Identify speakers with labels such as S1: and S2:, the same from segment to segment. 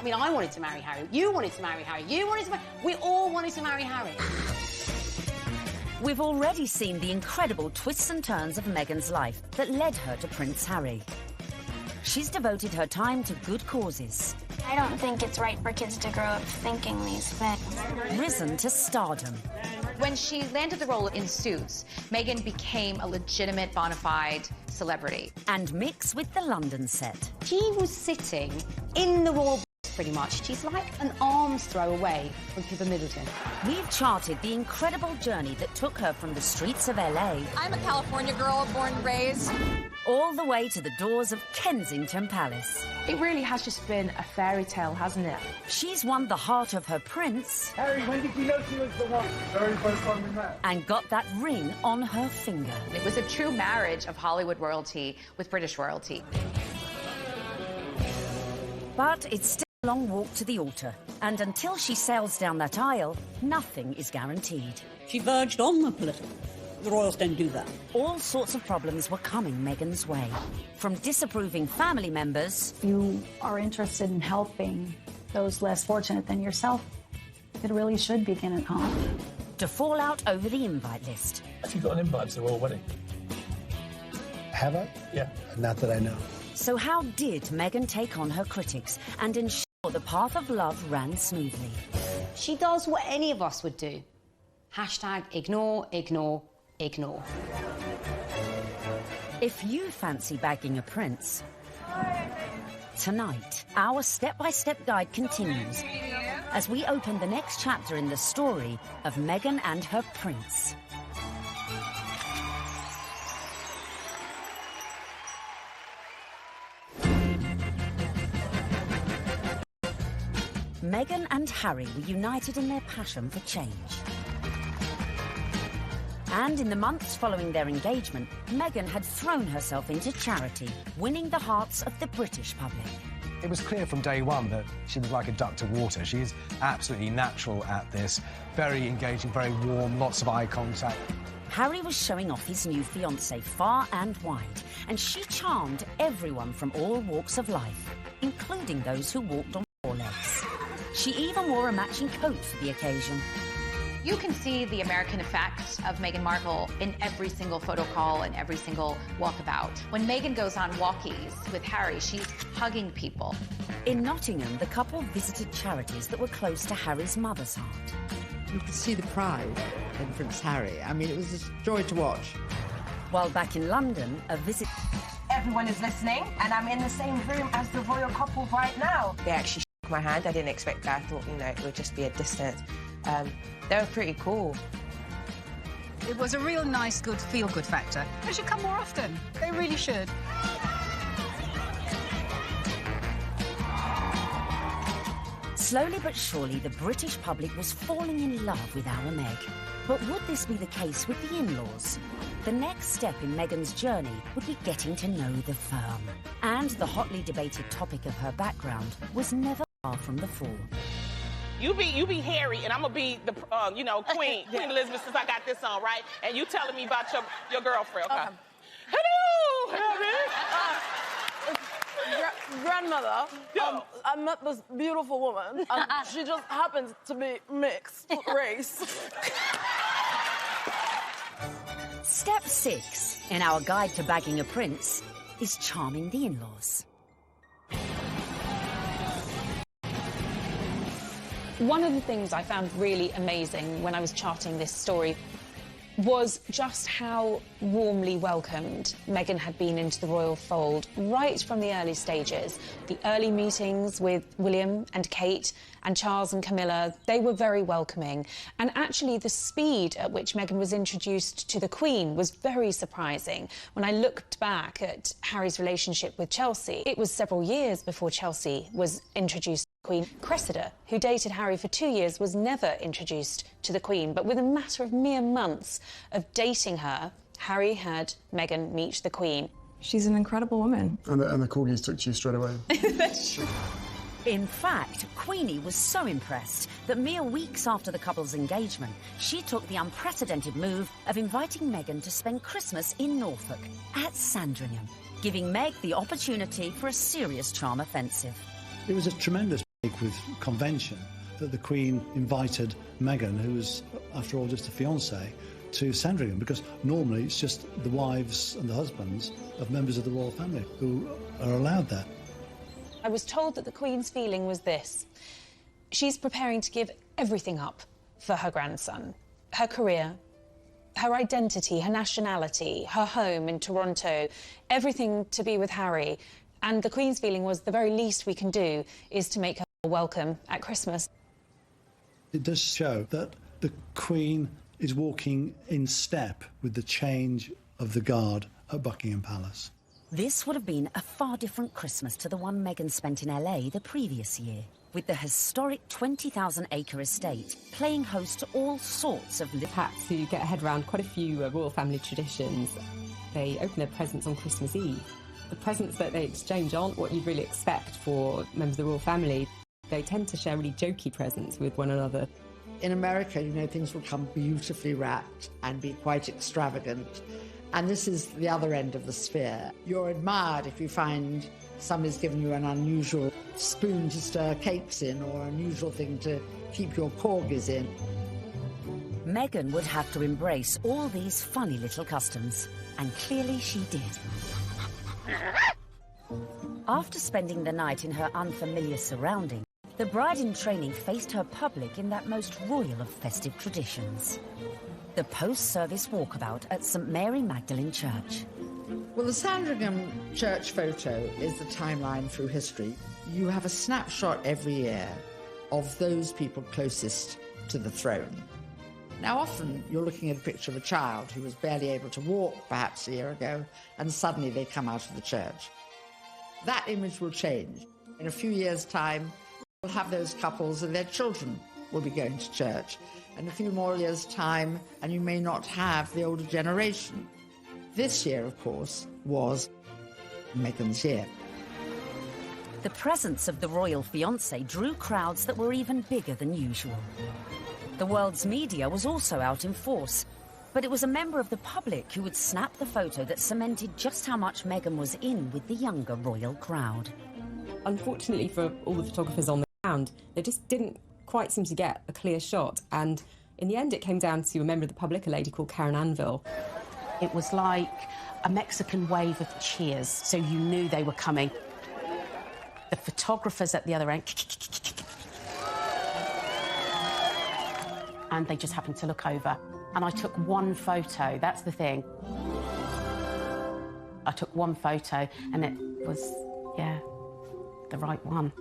S1: I mean, I wanted to marry Harry. You wanted to marry Harry. You wanted to marry... We all wanted to marry Harry.
S2: We've already seen the incredible twists and turns of Meghan's life that led her to Prince Harry. She's devoted her time to good causes.
S3: I don't think it's right for kids to grow up thinking these things.
S2: Risen to stardom.
S4: When she landed the role in Suits, Meghan became a legitimate, bona fide celebrity.
S2: And mix with the London set.
S1: She was sitting in the royal pretty much. She's like an arm's throw away from Pippa Middleton.
S2: We've charted the incredible journey that took her from the streets of LA.
S5: I'm a California girl, born and raised.
S2: All the way to the doors of Kensington Palace.
S6: It really has just been a fairy tale, hasn't it?
S2: She's won the heart of her prince.
S7: Harry, when did you know she was the one? Very first time we met.
S2: And got that ring on her finger.
S4: It was a true marriage of Hollywood royalty with British royalty.
S2: But it's still a long walk to the altar. And until she sails down that aisle, nothing is guaranteed.
S8: She verged on the political. The royals don't do that.
S2: All sorts of problems were coming Meghan's way. From disapproving family members...
S9: You are interested in helping those less fortunate than yourself. It really should begin at home.
S2: To fallout over the invite list.
S10: Have you got an invite to the royal wedding?
S7: Have I?
S10: Yeah.
S7: Not that I know.
S2: So how did Meghan take on her critics and ensure the path of love ran smoothly?
S1: She does what any of us would do. Hashtag ignore, ignore, ignore.
S2: If you fancy bagging a prince, tonight, our step-by-step guide continues as we open the next chapter in the story of Meghan and her prince. Meghan and Harry were united in their passion for change. And in the months following their engagement, Meghan had thrown herself into charity, winning the hearts of the British public.
S11: It was clear from day one that she was like a duck to water. She's absolutely natural at this. Very engaging, very warm, lots of eye contact.
S2: Harry was showing off his new fiancée far and wide, and she charmed everyone from all walks of life, including those who walked on four legs. She even wore a matching coat for the occasion.
S4: You can see the American effect of Meghan Markle in every single photo call and every single walkabout. When Meghan goes on walkies with Harry, she's hugging people.
S2: In Nottingham, the couple visited charities that were close to Harry's mother's heart.
S12: You could see the pride in Prince Harry. I mean, it was a joy to watch.
S2: While back in London, a visit...
S6: Everyone is listening, and I'm in the same room as the royal couple right now.
S13: They actually shook my hand. I didn't expect that. I thought, you know, it would just be a distance. They were pretty cool.
S5: It was a real nice, good, feel-good factor. They should come more often. They really should.
S2: Slowly but surely, the British public was falling in love with our Meg. But would this be the case with the in-laws? The next step in Meghan's journey would be getting to know the firm. And the hotly debated topic of her background was never far from the fore.
S14: You be Harry, and I'm gonna be the, Queen Elizabeth, since I got this on, right? And you telling me about your girlfriend, okay? Hello, Harry.
S6: Grandmother, I met this beautiful woman, and she just happens to be mixed race.
S2: Step 6 in our guide to bagging a prince is charming the in-laws.
S15: One of the things I found really amazing when I was charting this story was just how warmly welcomed Meghan had been into the royal fold right from the early stages. The early meetings with William and Kate and Charles and Camilla, they were very welcoming. And actually the speed at which Meghan was introduced to the Queen was very surprising. When I looked back at Harry's relationship with Chelsea, it was several years before Chelsea was introduced. Queen Cressida, who dated Harry for 2 years, was never introduced to the Queen, but within a matter of mere months of dating her, Harry had Meghan meet the Queen.
S6: She's an incredible woman.
S7: And the corgis took to you straight away.
S15: That's true.
S2: In fact, Queenie was so impressed that mere weeks after the couple's engagement, she took the unprecedented move of inviting Meghan to spend Christmas in Norfolk at Sandringham, giving Meg the opportunity for a serious charm offensive.
S8: It was a tremendous
S10: with convention that the Queen invited Meghan, who was, after all, just a fiancée, to Sandringham, because normally it's just the wives and the husbands of members of the royal family who are allowed there.
S15: I was told that the Queen's feeling was this. She's preparing to give everything up for her grandson. Her career, her identity, her nationality, her home in Toronto, everything to be with Harry. And the Queen's feeling was the very least we can do is to make her welcome at Christmas.
S10: It does show that the Queen is walking in step with the change of the guard at Buckingham Palace.
S2: This would have been a far different Christmas to the one Meghan spent in LA the previous year, with the historic 20,000-acre estate playing host to all sorts of...
S16: Had to get a head around quite a few royal family traditions. They open their presents on Christmas Eve. The presents that they exchange aren't what you'd really expect for members of the royal family. They tend to share really jokey presents with one another.
S12: In America, you know, things will come beautifully wrapped and be quite extravagant. And this is the other end of the sphere. You're admired if you find somebody's given you an unusual spoon to stir cakes in or an unusual thing to keep your corgis in.
S2: Meghan would have to embrace all these funny little customs, and clearly she did. After spending the night in her unfamiliar surroundings, the bride-in-training faced her public in that most royal of festive traditions. The post-service walkabout at St Mary Magdalene Church.
S12: Well, the Sandringham church photo is the timeline through history. You have a snapshot every year of those people closest to the throne. Now, often you're looking at a picture of a child who was barely able to walk perhaps a year ago, and suddenly they come out of the church. That image will change. In a few years' time, we'll have those couples and their children will be going to church. In a few more years' time, and you may not have the older generation. This year, of course, was Meghan's year.
S2: The presence of the royal fiancé drew crowds that were even bigger than usual. The world's media was also out in force, but it was a member of the public who would snap the photo that cemented just how much Meghan was in with the younger royal crowd.
S16: Unfortunately for all the photographers on the ground, they just didn't quite seem to get a clear shot, and in the end it came down to a member of the public, a lady called Karen Anvil.
S1: It was like a Mexican wave of cheers, so you knew they were coming. The photographers at the other end, and they just happened to look over. And I took one photo, that's the thing. I took one photo, and it was, yeah, the right one.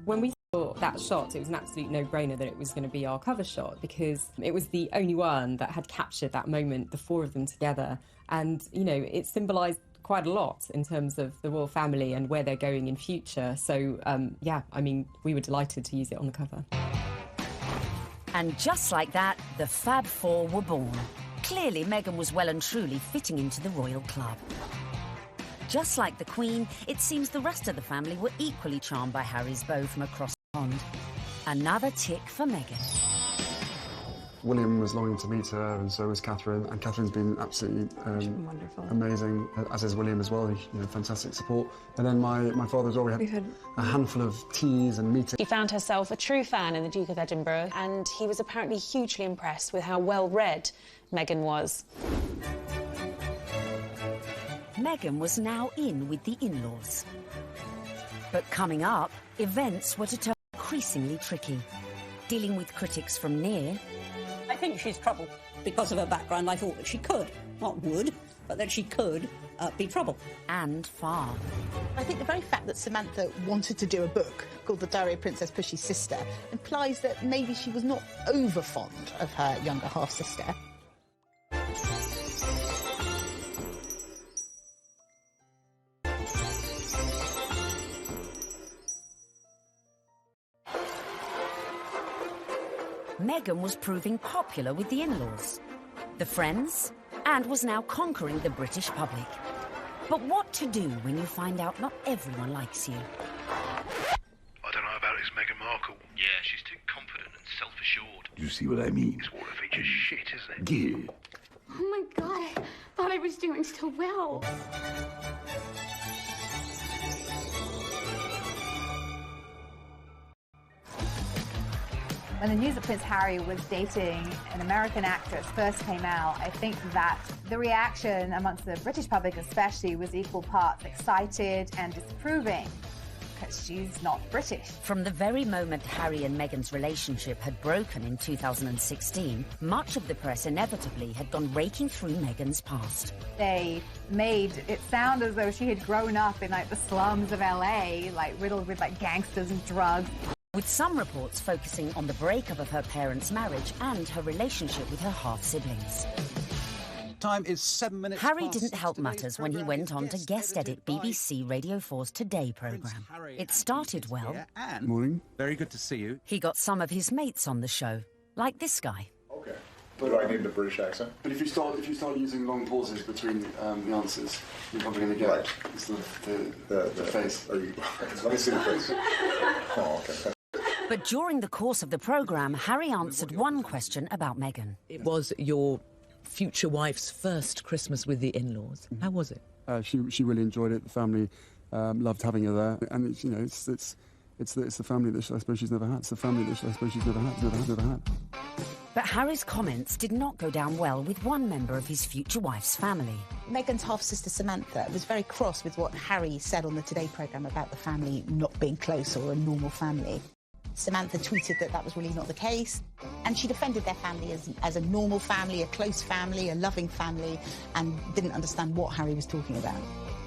S16: When we saw that shot, it was an absolute no-brainer that it was going to be our cover shot, because it was the only one that had captured that moment, the four of them together. And, you know, it symbolised quite a lot in terms of the royal family and where they're going in future. So, yeah, I mean, we were delighted to use it on the cover.
S2: And just like that, the Fab Four were born. Clearly, Meghan was well and truly fitting into the royal club. Just like the Queen, it seems the rest of the family were equally charmed by Harry's beau from across the pond. Another tick for Meghan.
S17: William was longing to meet her, and so was Catherine. And Catherine's been absolutely
S16: wonderful,
S17: amazing, as is William as well. You know, fantastic support. And then my father as well. We had a handful of teas and meetings.
S15: She found herself a true fan in the Duke of Edinburgh, and he was apparently hugely impressed with how well-read Meghan was.
S2: Meghan was now in with the in-laws. But coming up, events were to turn increasingly tricky. Dealing with critics from near.
S8: I think she's trouble. Because of her background, I thought that she could, not would, but that she could be trouble.
S2: And far.
S18: I think the very fact that Samantha wanted to do a book called The Diary of Princess Pushy's Sister implies that maybe she was not over fond of her younger half-sister.
S2: Meghan was proving popular with the in-laws, the friends, and was now conquering the British public. But what to do when you find out not everyone likes you?
S19: I don't know about this Meghan Markle. Yeah, she's too confident and self-assured.
S20: You see what I mean?
S19: This water feature's shit, isn't it?
S20: Yeah.
S3: Oh my God, I thought I was doing so well.
S20: When the news that Prince Harry was dating an American actress first came out, I think that the reaction amongst the British public especially was equal parts excited and disapproving, because she's not British.
S2: From the very moment Harry and Meghan's relationship had broken in 2016, much of the press inevitably had gone raking through Meghan's past.
S20: They made it sound as though she had grown up in the slums of LA, riddled with gangsters and drugs.
S2: With some reports focusing on the breakup of her parents' marriage and her relationship with her half-siblings.
S21: Time is 7 minutes.
S2: Harry didn't help matters when he went on to guest edit BBC Radio 4's Today programme. It started well.
S21: Morning. Very good to see you.
S2: He got some of his mates on the show, like this guy.
S22: Okay. Do I need the British accent?
S17: But if you start using long pauses between the answers, you're probably going to get the face.
S22: Let me see the face. Oh, okay.
S2: But during the course of the programme, Harry answered one question about Meghan.
S23: It was your future wife's first Christmas with the in-laws. How was it?
S17: She really enjoyed it. The family loved having her there, and it's the family that I suppose she's never had. It's the family that I suppose she's never had.
S2: But Harry's comments did not go down well with one member of his future wife's family.
S18: Meghan's half-sister Samantha was very cross with what Harry said on the Today programme about the family not being close or a normal family. Samantha tweeted that that was really not the case, and she defended their family as a normal family, a close family, a loving family, and didn't understand what Harry was talking about.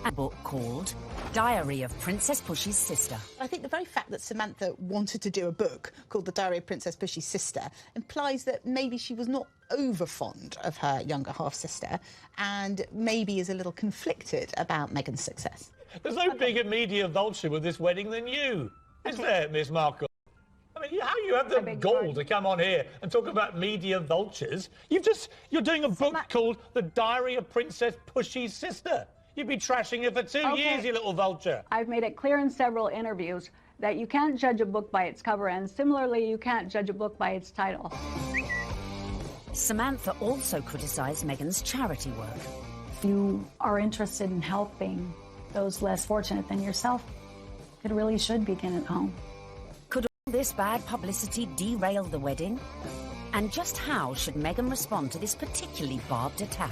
S2: A book called Diary of Princess Pushy's Sister.
S18: I think the very fact that Samantha wanted to do a book called The Diary of Princess Pushy's Sister implies that maybe she was not over fond of her younger half-sister and maybe is a little conflicted about Meghan's success.
S24: There's no bigger media vulture with this wedding than you, is there, Miss Markle? I mean, how you have the gall to come on here and talk about media vultures? You're doing a book called The Diary of Princess Pushy's Sister. You've been trashing her for 2 years, you little vulture.
S9: I've made it clear in several interviews that you can't judge a book by its cover, and similarly, you can't judge a book by its title.
S2: Samantha also criticised Meghan's charity work.
S9: If you are interested in helping those less fortunate than yourself, it really should begin at home.
S2: Could all this bad publicity derail the wedding? And just how should Meghan respond to this particularly barbed attack?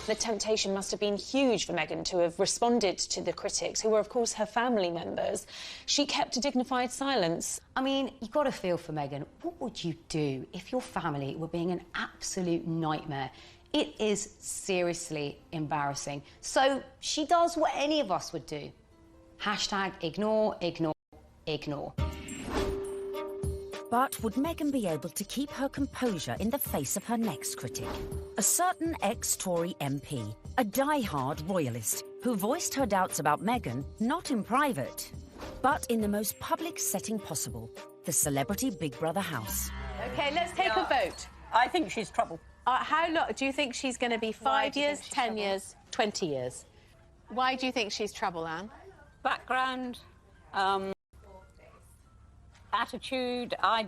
S15: The temptation must have been huge for Meghan to have responded to the critics, who were, of course, her family members. She kept a dignified silence.
S1: I mean, you've got to feel for Meghan. What would you do if your family were being an absolute nightmare? It is seriously embarrassing. So she does what any of us would do. Hashtag ignore, ignore, ignore.
S2: But would Meghan be able to keep her composure in the face of her next critic? A certain ex-Tory MP, a die-hard royalist, who voiced her doubts about Meghan, not in private, but in the most public setting possible, the celebrity Big Brother house.
S6: OK, let's take a vote.
S8: I think she's trouble.
S6: How long do you think she's going to be? 5 years, 10 years, 20 years? Why do you think she's trouble, Anne?
S8: Background, attitude, I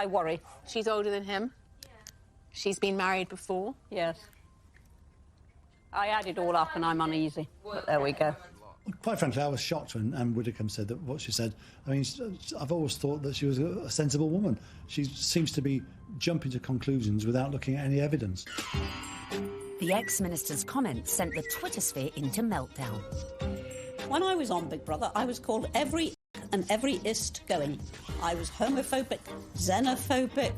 S8: worry.
S6: She's older than him. She's been married before.
S8: Yes. I add it all up and I'm uneasy, but there we go.
S10: Quite frankly, I was shocked when Anne Widdecombe said that what she said. I mean, I've always thought that she was a sensible woman. She seems to be jumping to conclusions without looking at any evidence.
S2: The ex-minister's comments sent the Twitter sphere into meltdown.
S8: When I was on Big Brother, I was called every and every ist going. I was homophobic, xenophobic,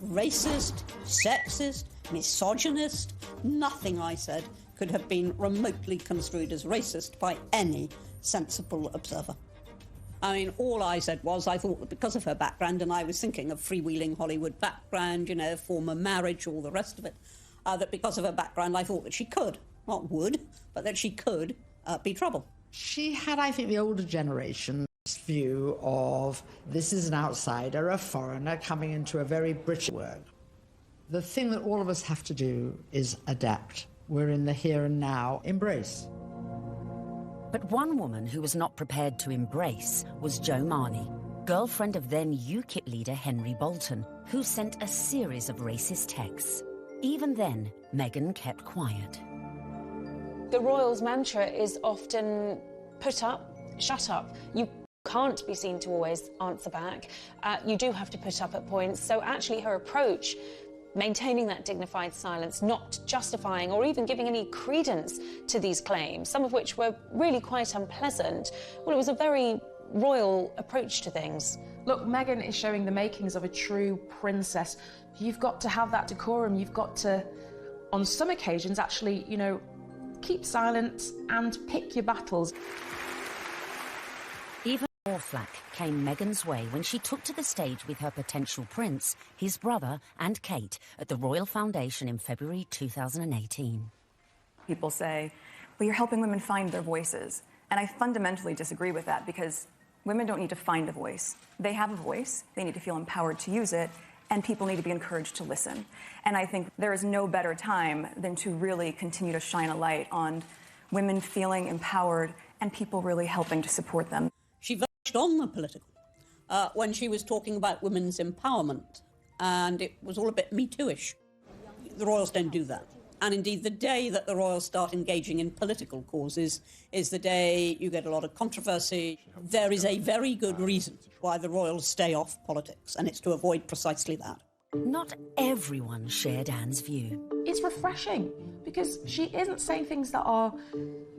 S8: racist, sexist, misogynist. Nothing I said could have been remotely construed as racist by any sensible observer. I mean, all I said was I thought that because of her background, and I was thinking of freewheeling Hollywood background, you know, former marriage, all the rest of it, that because of her background, I thought that she could, not would, but that she could be trouble.
S12: She had, I think, the older generation's view of this is an outsider, a foreigner coming into a very British world. The thing that all of us have to do is adapt. We're in the here and now. Embrace.
S2: But one woman who was not prepared to embrace was Jo Marnie, girlfriend of then UKIP leader Henry Bolton, who sent a series of racist texts. Even then, Meghan kept quiet.
S15: The royals' mantra is often put up, shut up. You Can't be seen to always answer back. You do have to put up at points. So actually her approach, maintaining that dignified silence, not justifying or even giving any credence to these claims, some of which were really quite unpleasant, well, it was a very royal approach to things.
S4: Look, Meghan is showing the makings of a true princess. You've got to have that decorum. You've got to, on some occasions, actually, you know, keep silent and pick your battles.
S2: Even more flack came Meghan's way when she took to the stage with her potential prince, his brother and Kate at the Royal Foundation in February 2018.
S5: People say, well, you're helping women find their voices. And I fundamentally disagree with that, because women don't need to find a voice. They have a voice, they need to feel empowered to use it, and people need to be encouraged to listen. And I think there is no better time than to really continue to shine a light on women feeling empowered and people really helping to support them.
S8: She verged on the political when she was talking about women's empowerment, and it was all a bit Me Too-ish. The royals don't do that. And indeed, the day that the royals start engaging in political causes is the day you get a lot of controversy. There is a very good reason why the royals stay off politics, and it's to avoid precisely that.
S2: Not everyone shared Anne's view.
S4: It's refreshing, because she isn't saying things that are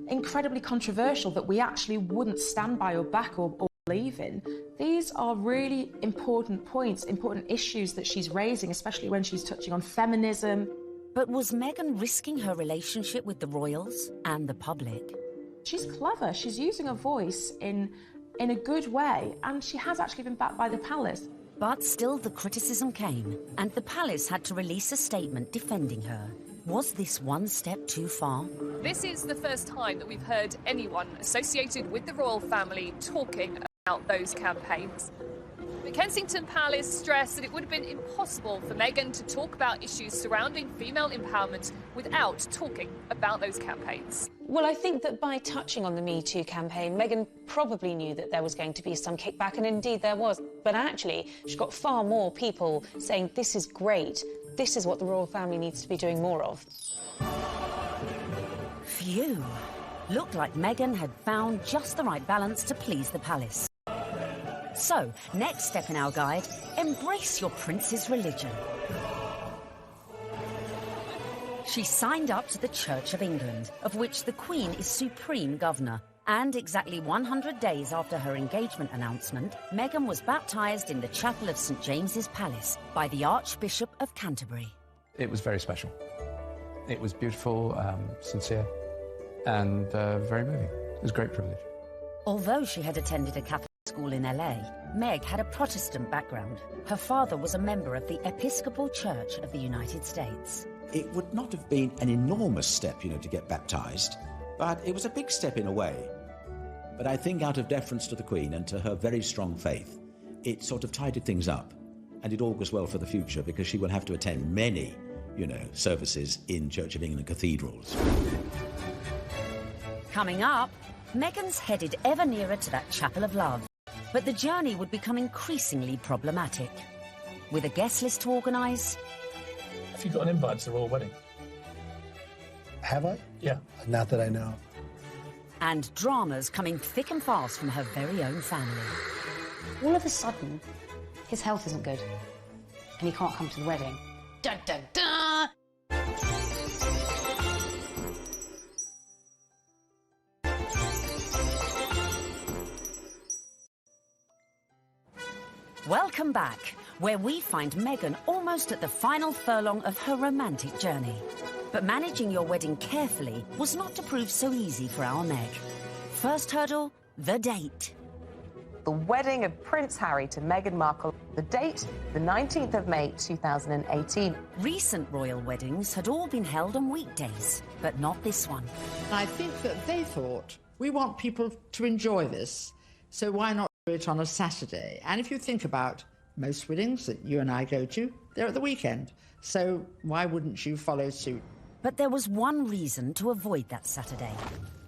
S4: incredibly controversial that we actually wouldn't stand by or back or believe in. These are really important points, important issues that she's raising, especially when she's touching on feminism.
S2: But was Meghan risking her relationship with the royals and the public?
S4: She's clever. She's using her voice in a good way, and she has actually been backed by the palace.
S2: But still the criticism came, and the palace had to release a statement defending her. Was this one step too far?
S11: This is the first time that we've heard anyone associated with the royal family talking about those campaigns. The Kensington Palace stressed that it would have been impossible for Meghan to talk about issues surrounding female empowerment without talking about those campaigns.
S15: Well, I think that by touching on the Me Too campaign, Meghan probably knew that there was going to be some kickback, and indeed there was. But actually, she got far more people saying, this is great, this is what the royal family needs to be doing more of.
S2: Phew. Looked like Meghan had found just the right balance to please the palace. So, next step in our guide, embrace your prince's religion. She signed up to the Church of England, of which the Queen is supreme governor. And exactly 100 days after her engagement announcement, Meghan was baptised in the chapel of St James's Palace by the Archbishop of Canterbury.
S13: It was very special. It was beautiful, sincere, and very moving. It was a great privilege.
S2: Although she had attended a Catholic school in LA, Meg had a Protestant background. Her father was a member of the Episcopal Church of the United States.
S25: It would not have been an enormous step, to get baptised, but it was a big step in a way. But I think out of deference to the Queen and to her very strong faith, it sort of tidied things up, and it augurs well for the future, because she will have to attend many, services in Church of England cathedrals.
S2: Coming up, Meghan's headed ever nearer to that chapel of love. But the journey would become increasingly problematic. With a guest list to organise...
S24: Have you got an invite to the royal wedding?
S7: Have I?
S24: Yeah.
S7: Not that I know.
S2: And dramas coming thick and fast from her very own family.
S1: All of a sudden, his health isn't good, and he can't come to the wedding. Dun, dun, dun!
S2: Welcome back, where we find Meghan almost at the final furlong of her romantic journey. But managing your wedding carefully was not to prove so easy for our Meg. First hurdle, the date.
S26: The wedding of Prince Harry to Meghan Markle. The date, the 19th of May, 2018.
S2: Recent royal weddings had all been held on weekdays, but not this one.
S12: I think that they thought, we want people to enjoy this, so why not do it on a Saturday? And if you think about most weddings that you and I go to, they're at the weekend. So why wouldn't you follow suit?
S2: But there was one reason to avoid that Saturday.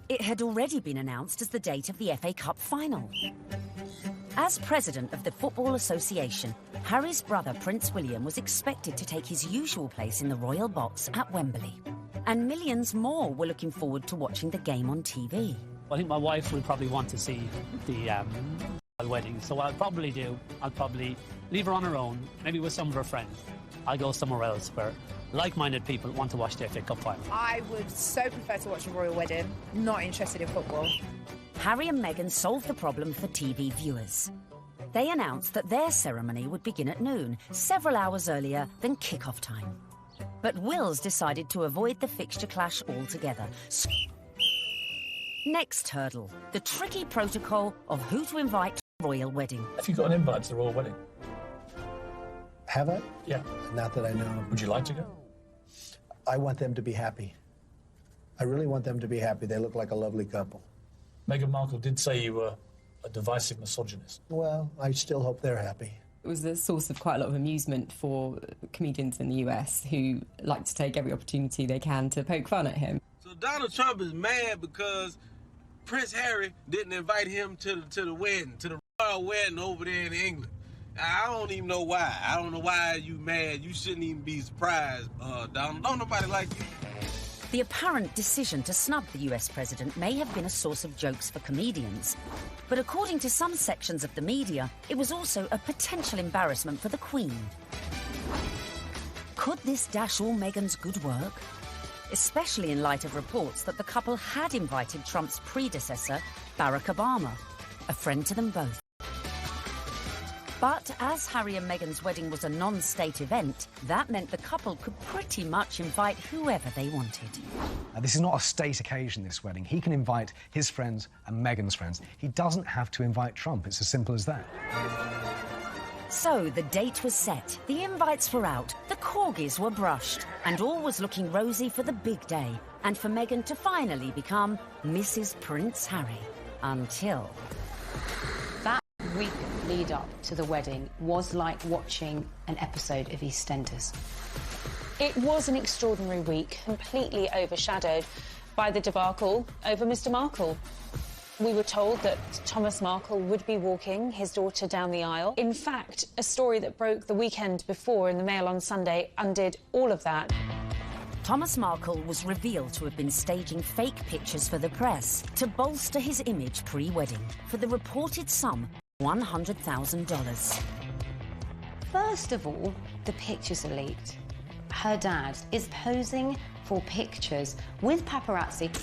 S2: It had already been announced as the date of the FA Cup final. As president of the Football Association, Harry's brother Prince William was expected to take his usual place in the royal box at Wembley. And millions more were looking forward to watching the game on TV.
S27: I think my wife would probably want to see the
S3: wedding, so what I'll probably do, I'll probably leave her on her own, maybe with some of her friends. I'll go somewhere else where like-minded people want to watch the FA Cup final.
S14: I would so prefer to watch a royal wedding, not interested in football.
S2: Harry and Meghan solved the problem for TV viewers. They announced that their ceremony would begin at noon, several hours earlier than kick-off time. But Wills decided to avoid the fixture clash altogether. Next hurdle, the tricky protocol of who to invite to the royal wedding.
S24: Have you got an invite to the royal wedding?
S7: Have I?
S24: Yeah.
S7: Not that I know of.
S24: Would you like to go?
S7: I want them to be happy. I really want them to be happy. They look like a lovely couple.
S24: Meghan Markle did say you were a divisive misogynist.
S7: Well, I still hope they're happy.
S16: It was a source of quite a lot of amusement for comedians in the US who like to take every opportunity they can to poke fun at him.
S19: So Donald Trump is mad because Prince Harry didn't invite him to the wedding, to the royal wedding over there in England. I don't even know why. I don't know why you mad. You shouldn't even be surprised, Donald. Don't nobody like you.
S2: The apparent decision to snub the US president may have been a source of jokes for comedians. But according to some sections of the media, it was also a potential embarrassment for the Queen. Could this dash all Meghan's good work? Especially in light of reports that the couple had invited Trump's predecessor, Barack Obama, a friend to them both. But as Harry and Meghan's wedding was a non-state event, that meant the couple could pretty much invite whoever they wanted.
S20: This is not a state occasion, this wedding. He can invite his friends and Meghan's friends. He doesn't have to invite Trump. It's as simple as that.
S2: So the date was set, the invites were out, the corgis were brushed, and all was looking rosy for the big day, and for Meghan to finally become Mrs. Prince Harry. Until...
S1: That week lead up to the wedding was like watching an episode of EastEnders.
S15: It was an extraordinary week, completely overshadowed by the debacle over Mr. Markle. We were told that Thomas Markle would be walking his daughter down the aisle. In fact, a story that broke the weekend before in the Mail on Sunday undid all of that.
S2: Thomas Markle was revealed to have been staging fake pictures for the press to bolster his image pre-wedding for the reported sum of $100,000.
S1: First of all, the pictures are leaked. Her dad is posing for pictures with paparazzi.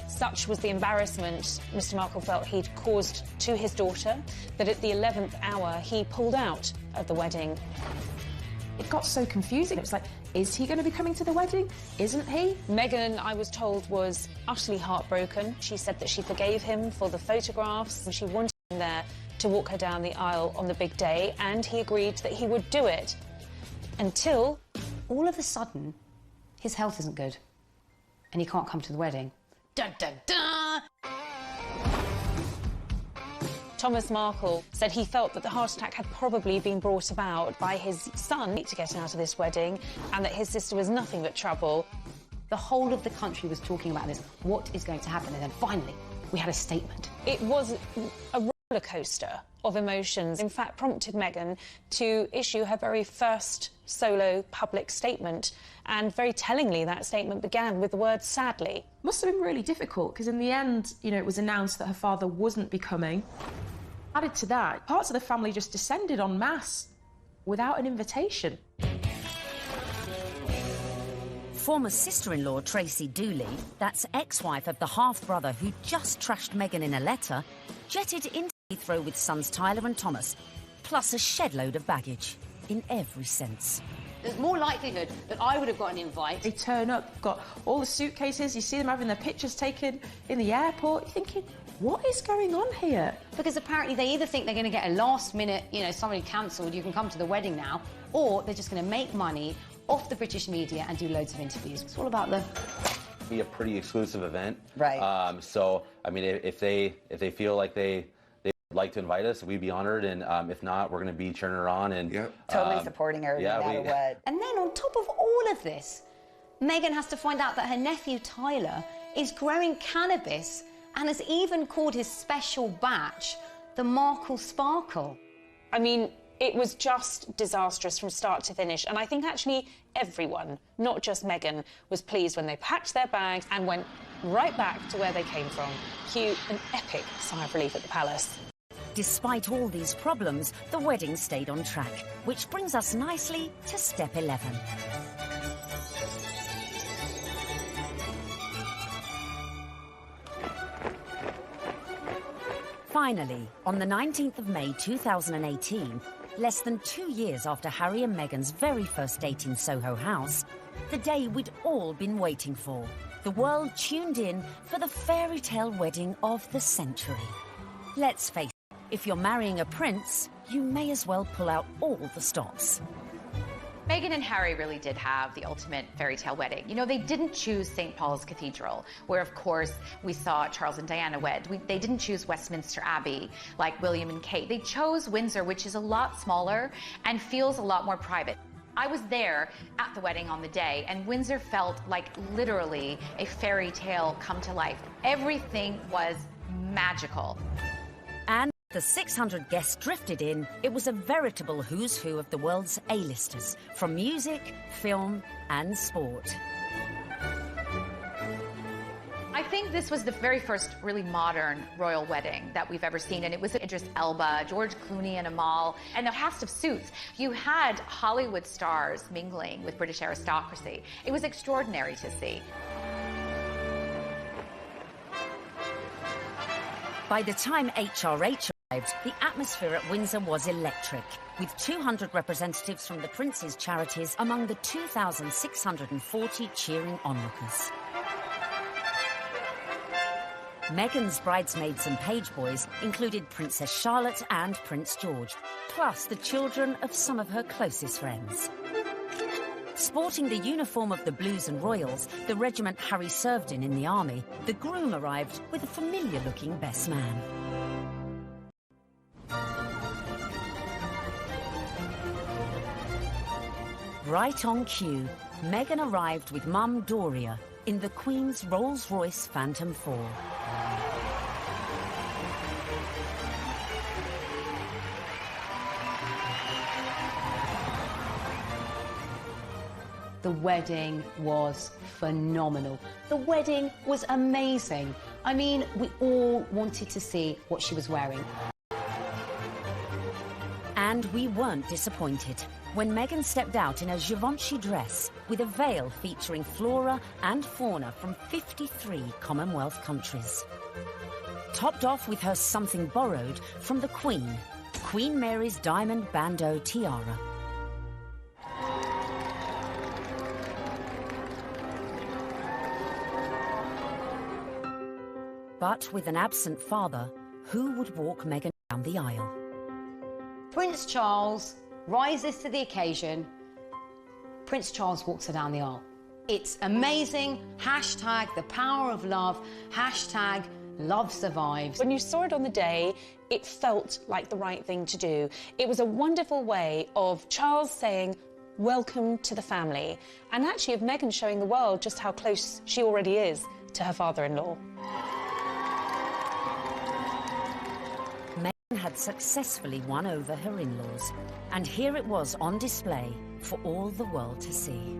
S15: Such was the embarrassment Mr. Markle felt he'd caused to his daughter that at the 11th hour he pulled out of the wedding.
S4: It got so confusing. It was like, is he going to be coming to the wedding? Isn't he?
S15: Meghan, I was told, was utterly heartbroken. She said that she forgave him for the photographs and she wanted him there to walk her down the aisle on the big day, and he agreed that he would do it. Until,
S1: all of a sudden, his health isn't good and he can't come to the wedding. Dun, dun, dun.
S15: Thomas Markle said he felt that the heart attack had probably been brought about by his son to get out of this wedding, and that his sister was nothing but trouble.
S1: The whole of the country was talking about this. What is going to happen? And then finally, we had a statement.
S15: It was a roller coaster of emotions, in fact prompted Meghan to issue her very first solo public statement, and very tellingly that statement began with the word sadly.
S4: Must have been really difficult, because in the end, you know, it was announced that her father wasn't be coming. Added to that, parts of the family just descended en masse without an invitation.
S2: Former sister-in-law Tracy Dooley, that's ex-wife of the half-brother who just trashed Meghan in a letter, jetted into Heathrow with sons Tyler and Thomas, plus a shed load of baggage, in every sense.
S1: There's more likelihood that I would have got an invite.
S4: They turn up, got all the suitcases, you see them having their pictures taken in the airport, you're thinking, what is going on here?
S1: Because apparently they either think they're going to get a last-minute, you know, somebody cancelled, you can come to the wedding now, or they're just going to make money off the British media and do loads of interviews. It's all about the...
S21: Be a pretty exclusive event.
S27: Right.
S21: So, I mean, if they feel like they would like to invite us, we'd be honored, and if not, we're going to be cheering her on and
S27: totally supporting her no matter what.
S1: And then on top of all of this, Meghan has to find out that her nephew Tyler is growing cannabis and has even called his special batch the Markle Sparkle.
S15: I mean, it was just disastrous from start to finish, and I think actually everyone, not just Meghan, was pleased when they packed their bags and went right back to where they came from. Cue an epic sigh of relief at the palace.
S2: Despite all these problems, the wedding stayed on track, which brings us nicely to step 11. Finally, on the 19th of May 2018, less than 2 years after Harry and Meghan's very first date in Soho House, the day we'd all been waiting for. The world tuned in for the fairy tale wedding of the century. Let's face it, if you're marrying a prince, you may as well pull out all the stops.
S6: Meghan and Harry really did have the ultimate fairy tale wedding. You know, they didn't choose St. Paul's Cathedral, where, of course, we saw Charles and Diana wed. They didn't choose Westminster Abbey, like William and Kate. They chose Windsor, which is a lot smaller and feels a lot more private. I was there at the wedding on the day, and Windsor felt like literally a fairy tale come to life. Everything was magical.
S2: And the 600 guests drifted in. It was a veritable who's who of the world's A-listers, from music, film, and sport.
S6: I think this was the very first really modern royal wedding that we've ever seen, and it was Idris Elba, George Clooney and Amal, and a cast of suits. You had Hollywood stars mingling with British aristocracy. It was extraordinary to see.
S2: By the time HRH arrived, the atmosphere at Windsor was electric, with 200 representatives from the Prince's charities among the 2,640 cheering onlookers. Meghan's bridesmaids and page boys included Princess Charlotte and Prince George, plus the children of some of her closest friends. Sporting the uniform of the Blues and Royals, the regiment Harry served in the army, the groom arrived with a familiar-looking best man. Right on cue, Meghan arrived with Mum Doria in the Queen's Rolls-Royce Phantom 4.
S1: The wedding was phenomenal. The wedding was amazing. I mean, we all wanted to see what she was wearing.
S2: And we weren't disappointed when Meghan stepped out in a Givenchy dress with a veil featuring flora and fauna from 53 Commonwealth countries. Topped off with her something borrowed from the Queen, Queen Mary's diamond bandeau tiara. But with an absent father, who would walk Meghan down the aisle?
S1: Prince Charles rises to the occasion. Prince Charles walks her down the aisle. It's amazing. Hashtag the power of love. Hashtag love survives.
S15: When you saw it on the day, it felt like the right thing to do. It was a wonderful way of Charles saying, welcome to the family, and actually of Meghan showing the world just how close she already is to her father-in-law.
S2: Had successfully won over her in-laws, and here it was on display for all the world to see.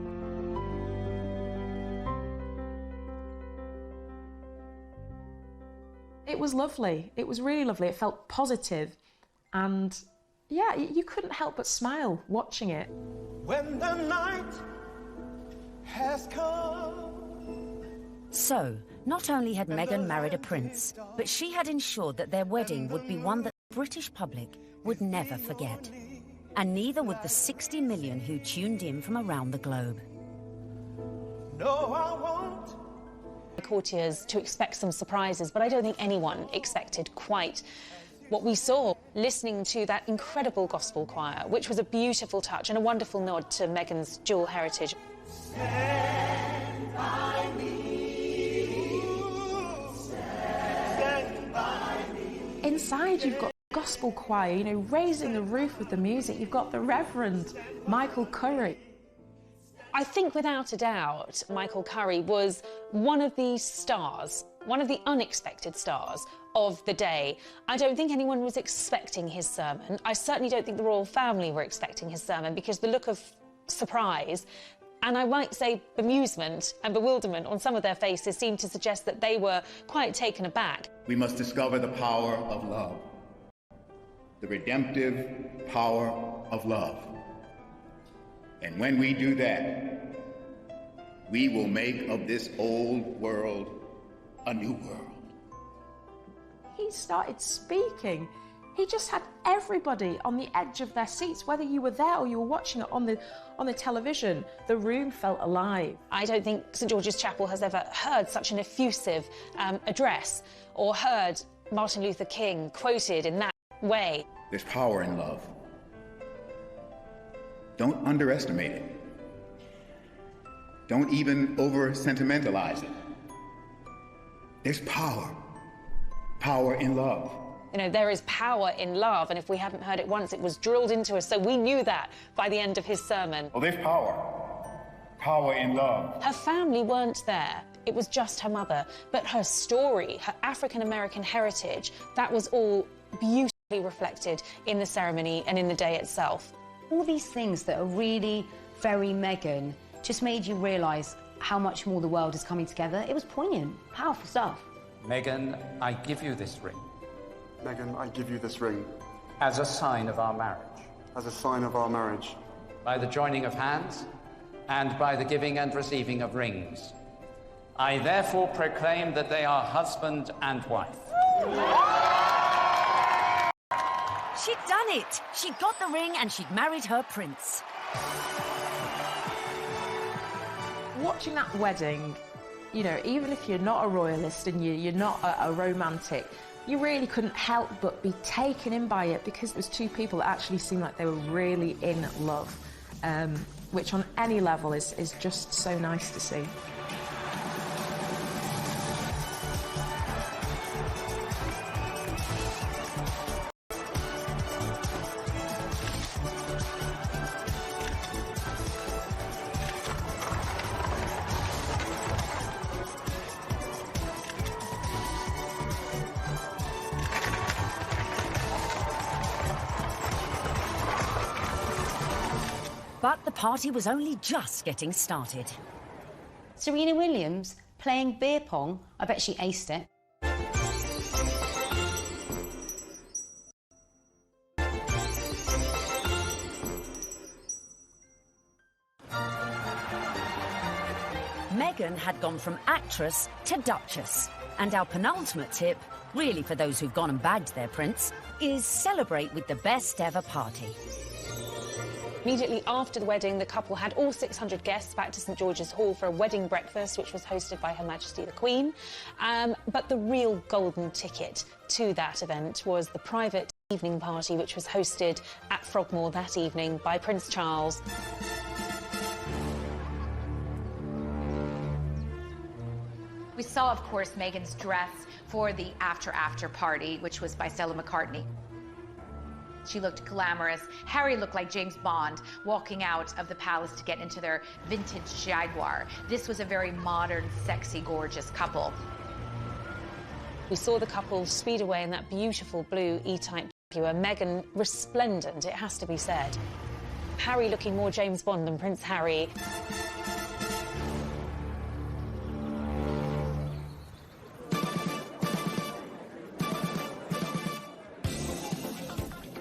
S4: It was lovely. It was really lovely. It felt positive, and yeah, you couldn't help but smile watching it.
S9: When the night has come.
S2: So, not only had Meghan married a prince, but she had ensured that their wedding would be one that the British public would never forget. And neither would the 60 million who tuned in from around the globe.
S9: No, I won't.
S15: The courtiers to expect some surprises, but I don't think anyone expected quite what we saw, listening to that incredible gospel choir, which was a beautiful touch and a wonderful nod to Meghan's dual heritage.
S9: Stand by me.
S4: Inside, you've got the gospel choir, you know, raising the roof with the music. You've got the Reverend Michael Curry.
S15: I think without a doubt, Michael Curry was one of the stars, one of the unexpected stars of the day. I don't think anyone was expecting his sermon. I certainly don't think the royal family were expecting his sermon, because the look of surprise, and I might say bemusement and bewilderment on some of their faces seemed to suggest that they were quite taken aback.
S10: We must discover the power of love.
S5: the redemptive power of love. And when we do that, we will make of this old world a new world.
S4: He started speaking. He just had everybody on the edge of their seats, whether you were there or you were watching it on the television. The room felt alive.
S15: I don't think St George's Chapel has ever heard such an effusive address or heard Martin Luther King quoted in that way.
S5: There's power in love. Don't underestimate it. Don't even over-sentimentalize it. There's power in love.
S15: You know, there is power in love, and if we haven't heard it once, it was drilled into us, so we knew that by the end of his sermon.
S5: Well, there's power in love.
S15: Her family weren't there. It was just her mother. But her story, her African-American heritage, that was all beautifully reflected in the ceremony and in the day itself.
S1: All these things that are really very Meghan just made you realise how much more the world is coming together. It was poignant, powerful stuff.
S13: Meghan, I give you this ring.
S8: Meghan, I give you this ring.
S13: As a sign of our marriage.
S8: As a sign of our marriage.
S13: By the joining of hands and by the giving and receiving of rings. I therefore proclaim that they are husband and wife.
S2: She'd done it. She'd got the ring and she'd married her prince.
S4: Watching that wedding, you know, even if you're not a royalist and you're not a romantic, you really couldn't help but be taken in by it because it was two people that actually seemed like they were really in love, which on any level is just so nice to see.
S2: But the party was only just getting started.
S1: Serena Williams playing beer pong. I bet she aced it.
S2: Meghan had gone from actress to duchess. And our penultimate tip, really for those who've gone and bagged their prince, is celebrate with the best ever party.
S15: Immediately after the wedding, the couple had all 600 guests back to St George's Hall for a wedding breakfast, which was hosted by Her Majesty the Queen. But the real golden ticket to that event was the private evening party, which was hosted at Frogmore that evening by Prince Charles.
S6: We saw, of course, Meghan's dress for the after party, which was by Stella McCartney. She looked glamorous. Harry looked like James Bond walking out of the palace to get into their vintage Jaguar. This was a very modern, sexy, gorgeous couple.
S15: We saw the couple speed away in that beautiful blue E-type Jaguar. Meghan resplendent, it has to be said. Harry looking more James Bond than Prince Harry.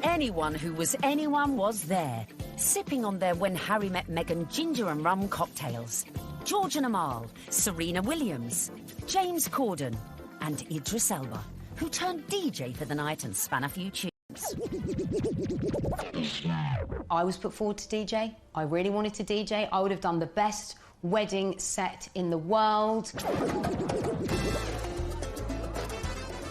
S2: Anyone who was anyone was there, sipping on their When Harry Met Meghan ginger and rum cocktails. George and Amal, Serena Williams, James Corden and Idris Elba, who turned DJ for the night and span a few tunes.
S1: I was put forward to DJ. I really wanted to DJ. I would have done the best wedding set in the world.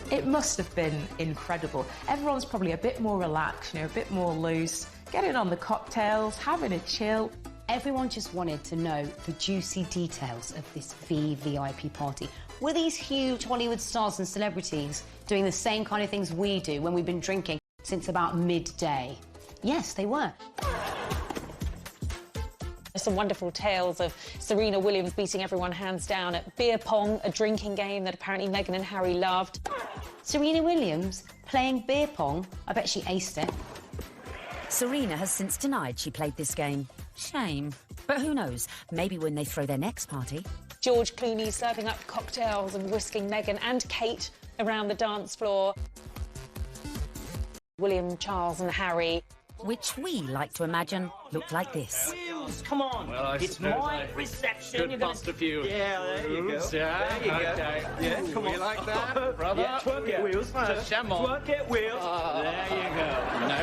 S4: It must have been incredible. Everyone's probably a bit more relaxed, you know, a bit more loose, getting on the cocktails, having a chill.
S1: Everyone just wanted to know the juicy details of this VVIP party. Were these huge Hollywood stars and celebrities doing the same kind of things we do when we've been drinking since about midday? Yes, they were.
S15: Some wonderful tales of Serena Williams beating everyone hands down at beer pong, a drinking game that apparently Meghan and Harry loved.
S1: Serena Williams playing beer pong. I bet she aced it.
S2: Serena has since denied she played this game. Shame. But who knows? Maybe when they throw their next party.
S15: George Clooney serving up cocktails and whisking Meghan and Kate around the dance floor. William, Charles and Harry.
S2: Which we like to imagine look like this.
S10: Wheels, come on.
S24: Well, I
S10: it's
S24: suppose
S10: my
S24: I
S10: reception.
S24: could
S10: You're gonna...
S24: bust a few.
S10: Yeah, there you go.
S24: Oops, yeah,
S10: there you go.
S24: okay.
S10: Yeah, come
S24: You
S10: on.
S24: like that, brother?
S10: Yeah, twerk it, Wheels.
S24: Just sham on.
S10: Twerk it, Wheels.
S24: There you go. No,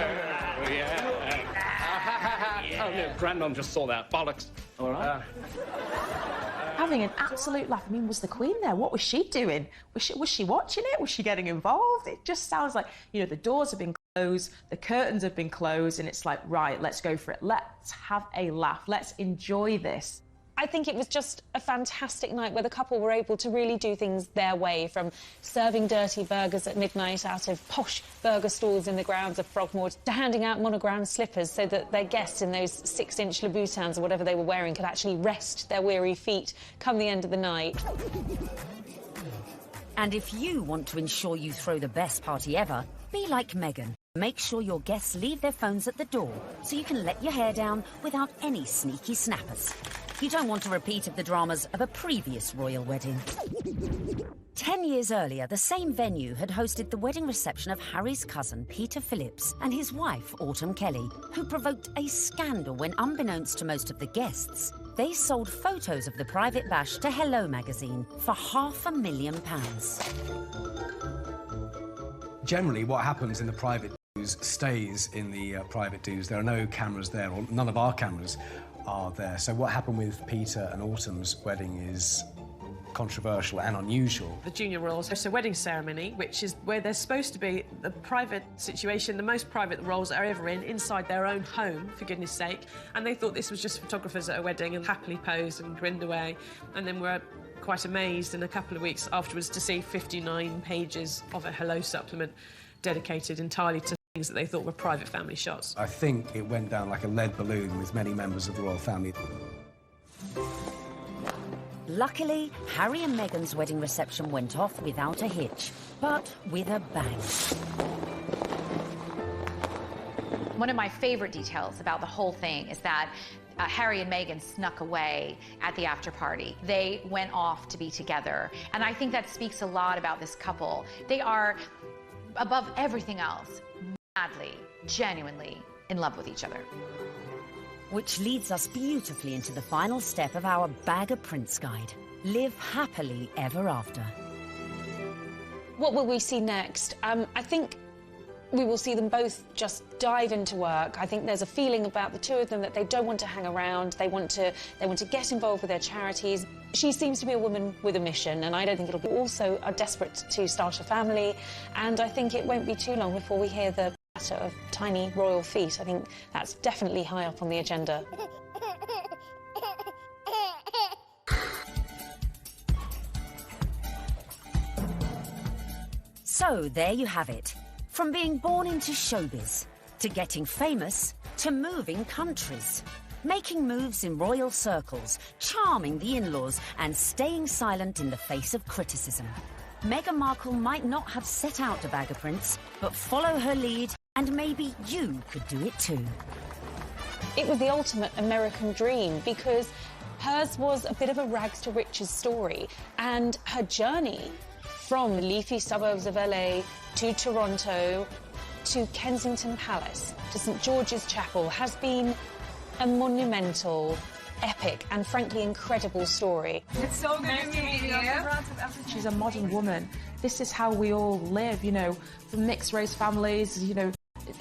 S24: yeah. Oh, no, Grandmum just saw that. Bollocks.
S10: All right.
S4: Having an absolute laugh. I mean, was the Queen there? What was she doing? Was she watching it? Was she getting involved? It just sounds like, you know, the doors have been closed, the curtains have been closed, and it's like, right, let's go for it. Let's have a laugh. Let's enjoy this.
S15: I think it was just a fantastic night where the couple were able to really do things their way, from serving dirty burgers at midnight out of posh burger stalls in the grounds of Frogmore to handing out monogrammed slippers so that their guests in those 6-inch Louboutins or whatever they were wearing could actually rest their weary feet come the end of the night.
S2: And if you want to ensure you throw the best party ever, be like Meghan. Make sure your guests leave their phones at the door so you can let your hair down without any sneaky snappers. You don't want a repeat of the dramas of a previous royal wedding. 10 years earlier, the same venue had hosted the wedding reception of Harry's cousin, Peter Phillips, and his wife, Autumn Kelly, who provoked a scandal when, unbeknownst to most of the guests, they sold photos of the private bash to Hello magazine for $500,000.
S20: Generally, what happens in the private dues stays in the private dues. There are no cameras there, or none of our cameras are there. So what happened with Peter and Autumn's wedding is controversial and unusual.
S11: The junior royals host a wedding ceremony, which is where there's supposed to be the private situation, the most private the royals are ever in, inside their own home, for goodness sake. And they thought this was just photographers at a wedding and happily posed and grinned away. And then were quite amazed in a couple of weeks afterwards to see 59 pages of a Hello supplement dedicated entirely to things that they thought were private family shots.
S20: I think it went down like a lead balloon with many members of the royal family.
S2: Luckily, Harry and Meghan's wedding reception went off without a hitch, but with a bang.
S6: One of my favorite details about the whole thing is that Harry and Meghan snuck away at the after party. They went off to be together. And I think that speaks a lot about this couple. They are, above everything else, madly, genuinely in love with each other.
S2: Which leads us beautifully into the final step of our Bag of Prince guide. Live happily ever after.
S15: What will we see next? I think we will see them both just dive into work. I think there's a feeling about the two of them that they don't want to hang around. They want to get involved with their charities. She seems to be a woman with a mission, and I don't think it'll be. Also are desperate to start a family, and I think it won't be too long before we hear the patter of tiny royal feet. I think that's definitely high up on the agenda.
S2: So there you have it. From being born into showbiz, to getting famous, to moving countries. Making moves in royal circles, charming the in-laws, and staying silent in the face of criticism. Meghan Markle might not have set out to bag a prince, but follow her lead, and maybe you could do it too.
S15: It was the ultimate American dream, because hers was a bit of a rags to riches story, and her journey from the leafy suburbs of LA to Toronto to Kensington Palace to St George's Chapel has been a monumental, epic and frankly incredible story.
S4: It's so good to meet you. She's a modern woman. This is how we all live, you know, from mixed-race families, you know,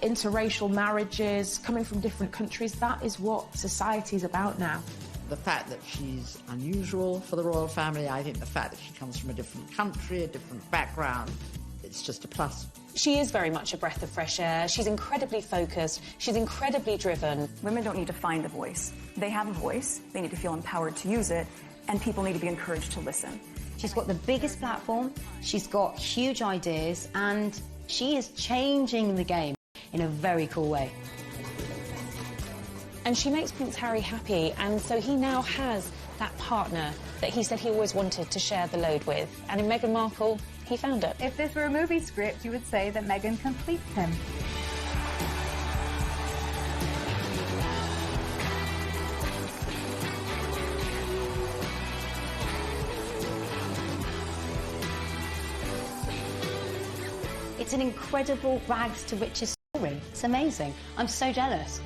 S4: interracial marriages, coming from different countries. That is what society is about now.
S12: The fact that she's unusual for the royal family, I think the fact that she comes from a different country, a different background, it's just a plus.
S15: She is very much a breath of fresh air. She's incredibly focused. She's incredibly driven.
S17: Women don't need to find a voice. They have a voice. They need to feel empowered to use it, and people need to be encouraged to listen.
S1: She's got the biggest platform, she's got huge ideas, and she is changing the game in a very cool way.
S15: And she makes Prince Harry happy, and so he now has that partner that he said he always wanted to share the load with. And in Meghan Markle, he found it.
S18: If this were a movie script, you would say that Meghan completes him.
S1: It's an incredible rags to riches It's amazing. I'm so jealous.